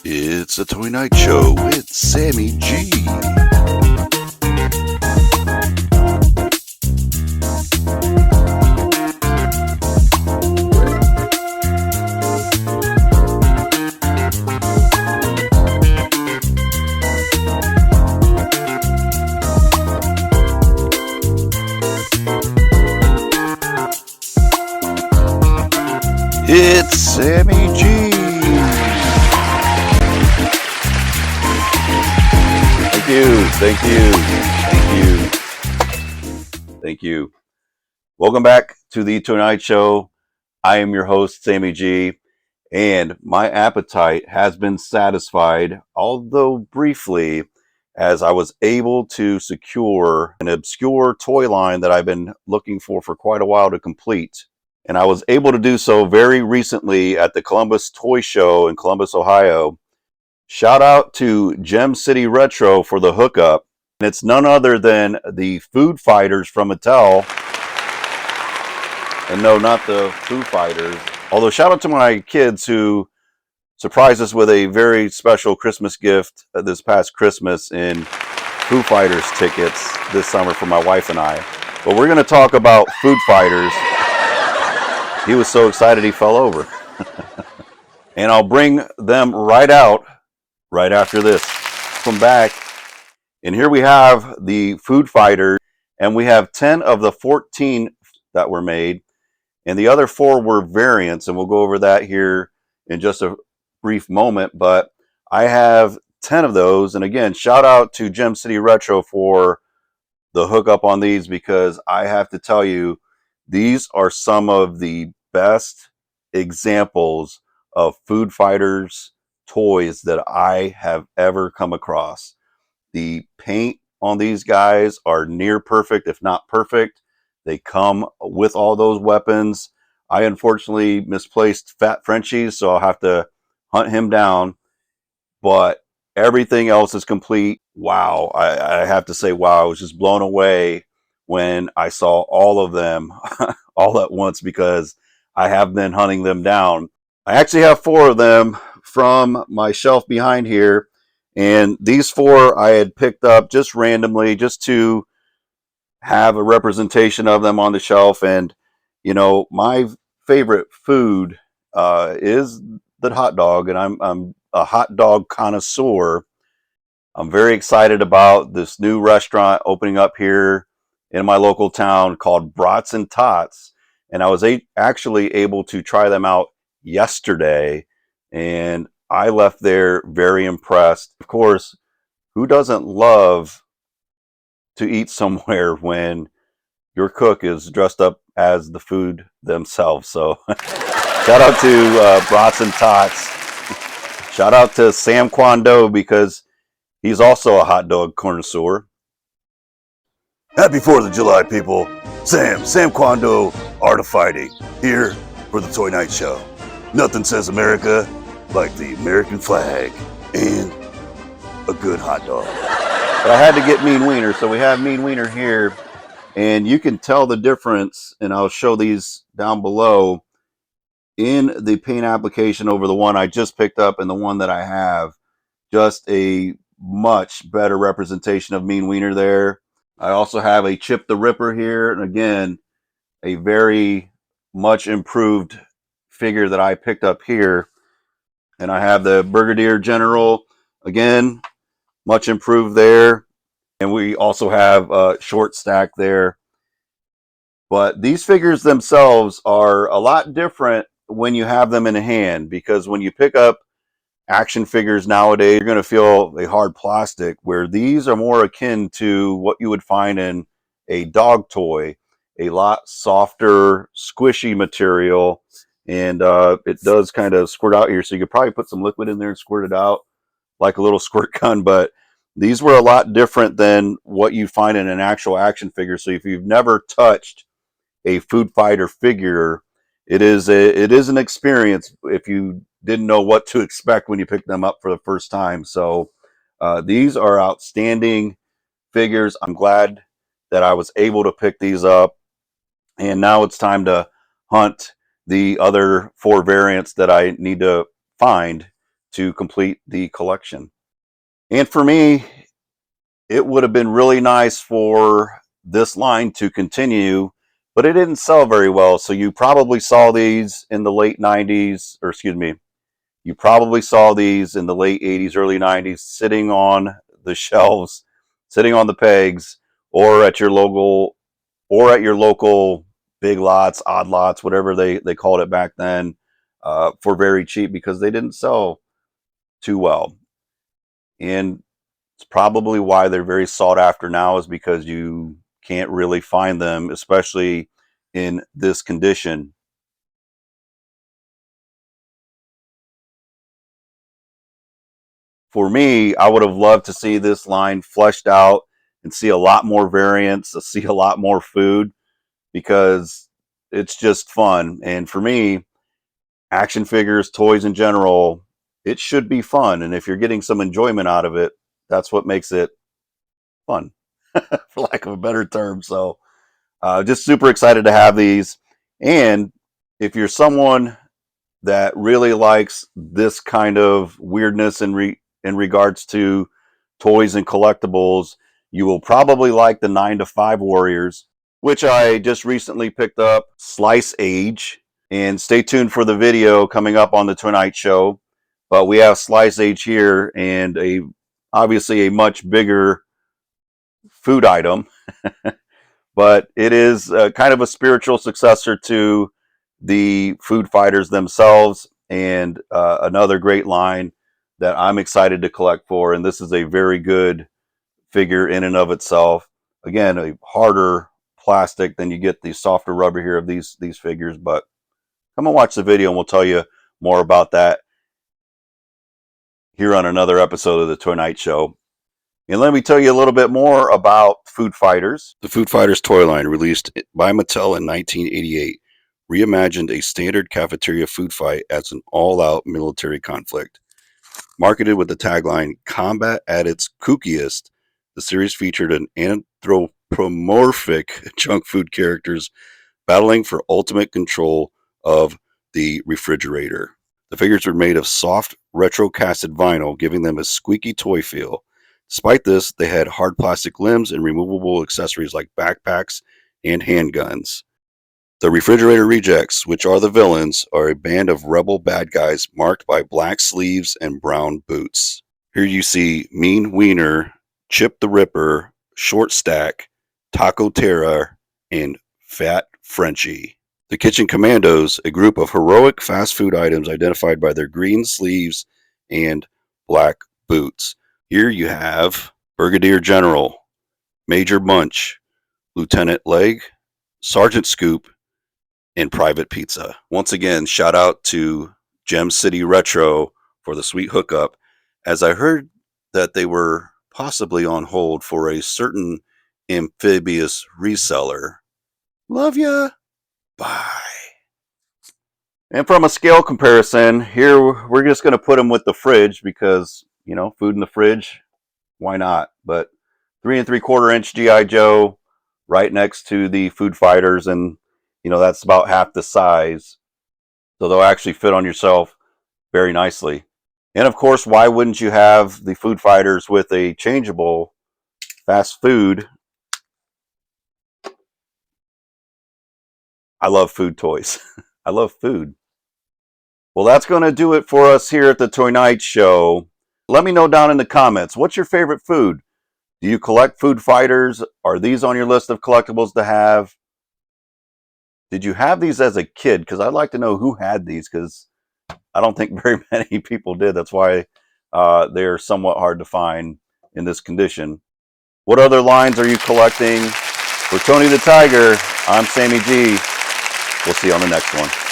It's a Toy Night Show with Sammy G. It's Sammy G. Thank you. Welcome back to the ToyNight Show. I am your host, Sammy G, and my appetite has been satisfied, although briefly, as I was able to secure an obscure toy line that I've been looking for quite a while to complete. And I was able to do so very recently at the Columbus Toy Show in Columbus, Ohio. Shout out to Gem City Retro for the hookup. And it's none other than the Food Fighters from Mattel. And no, not the Foo Fighters. Although shout out to my kids who surprised us with a very special Christmas gift this past Christmas in Foo Fighters tickets this summer for my wife and I. But we're going to talk about Food Fighters. He was so excited he fell over. And I'll bring them right out right after this. Come back. And here we have the Food Fighters. And we have 10 of the 14 that were made. And the other 4 were variants. And we'll go over that here in just a brief moment. But I have 10 of those. And again, shout out to Gem City Retro for the hookup on these, because I have to tell you, these are some of the best examples of Food Fighters toys that I have ever come across. The paint on these guys are near perfect, if not perfect. They come with all those weapons. I unfortunately misplaced Fat Frenchie's, so I'll have to hunt him down. But everything else is complete. Wow. I have to say, wow, I was just blown away when I saw all of them all at once, because I have been hunting them down. I actually have 4 of them from my shelf behind here. And these 4 I had picked up just randomly, just to have a representation of them on the shelf. And, you know, my favorite food is the hot dog. And I'm a hot dog connoisseur. I'm very excited about this new restaurant opening up here in my local town called Brats N Tots. And I was actually able to try them out yesterday. And I left there very impressed. Of course, who doesn't love to eat somewhere when your cook is dressed up as the food themselves? So shout out to Brats N Tots. Shout out to Sam Kwando, because he's also a hot dog connoisseur. Happy 4th of July, people. Sam Kwando, Art of Fighting, here for the Toy Night Show. Nothing says America like the American flag and a good hot dog. But I had to get Mean Wiener, so we have Mean Wiener here. And you can tell the difference, and I'll show these down below, in the paint application over the one I just picked up and the one that I have. Just a much better representation of Mean Wiener there. I also have a Chip the Ripper here, and again, a very much improved figure that I picked up here. And I have the Brigadier General, again, much improved there. And we also have a Short Stack there. But these figures themselves are a lot different when you have them in hand, because when you pick up action figures nowadays, you're going to feel a hard plastic, where these are more akin to what you would find in a dog toy, a lot softer, squishy material. And it does kind of squirt out here, so you could probably put some liquid in there and squirt it out like a little squirt gun. But these were a lot different than what you find in an actual action figure. So if you've never touched a Food Fighter figure, it is an experience if you didn't know what to expect when you pick them up for the first time. So these are outstanding figures. I'm glad that I was able to pick these up. And now it's time to hunt the other 4 variants that I need to find to complete the collection. And for me, it would have been really nice for this line to continue, but it didn't sell very well. So you probably saw these in the late 90s, or excuse me, you probably saw these in the late 80s, early 90s, sitting on the shelves, sitting on the pegs, or at your local, big lots, odd lots, whatever they called it back then, for very cheap because they didn't sell too well. And it's probably why they're very sought after now, is because you can't really find them, especially in this condition. For me, I would have loved to see this line fleshed out and see a lot more variants, to see a lot more food, because it's just fun. And for me, action figures, toys in general, it should be fun. And if you're getting some enjoyment out of it, that's what makes it fun, for lack of a better term. So just super excited to have these. And if you're someone that really likes this kind of weirdness in regards to toys and collectibles, you will probably like the 9 to 5 Warriors, which I just recently picked up Slice Age. And stay tuned for the video coming up on the ToyNight show. But we have Slice Age here, and obviously a much bigger food item. But it is kind of a spiritual successor to the Food Fighters themselves, and another great line that I'm excited to collect for. And this is a very good figure in and of itself. Again, a harder plastic than you get the softer rubber here of these figures. But come and watch the video, and we'll tell you more about that here on another episode of the ToyNight show. And let me tell you a little bit more about Food Fighters. The Food Fighters toy line, released by Mattel in 1988, reimagined a standard cafeteria food fight as an all-out military conflict. Marketed with the tagline, "Combat at its kookiest," the series featured an anthropomorphic junk food characters battling for ultimate control of the refrigerator. The figures were made of soft, retro-casted vinyl, giving them a squeaky toy feel. Despite this, they had hard plastic limbs and removable accessories like backpacks and handguns. The Refrigerator Rejects, which are the villains, are a band of rebel bad guys marked by black sleeves and brown boots. Here you see Mean Wiener, Chip the Ripper, Short Stack, Taco Terra, and Fat Frenchie. The Kitchen Commandos, a group of heroic fast food items identified by their green sleeves and black boots. Here you have Brigadier General, Major Munch, Lieutenant Leg, Sergeant Scoop, and Private Pizza. Once again, shout out to Gem City Retro for the sweet hookup, as I heard that they were possibly on hold for a certain amphibious reseller. Love ya. Bye. And from a scale comparison, here we're just going to put them with the fridge because, food in the fridge, why not? But 3 3/4 inch G.I. Joe right next to the Food Fighters, and that's about half the size. So they'll actually fit on yourself very nicely. And of course, why wouldn't you have the Food Fighters with a changeable fast food? I love food toys. I love food. Well, that's going to do it for us here at the ToyNight show. Let me know down in the comments, what's your favorite food? Do you collect Food Fighters? Are these on your list of collectibles to have? Did you have these as a kid? Because I'd like to know who had these, because I don't think very many people did. That's why they're somewhat hard to find in this condition. What other lines are you collecting? For Tony the Tiger, I'm Sammy G. We'll see you on the next one.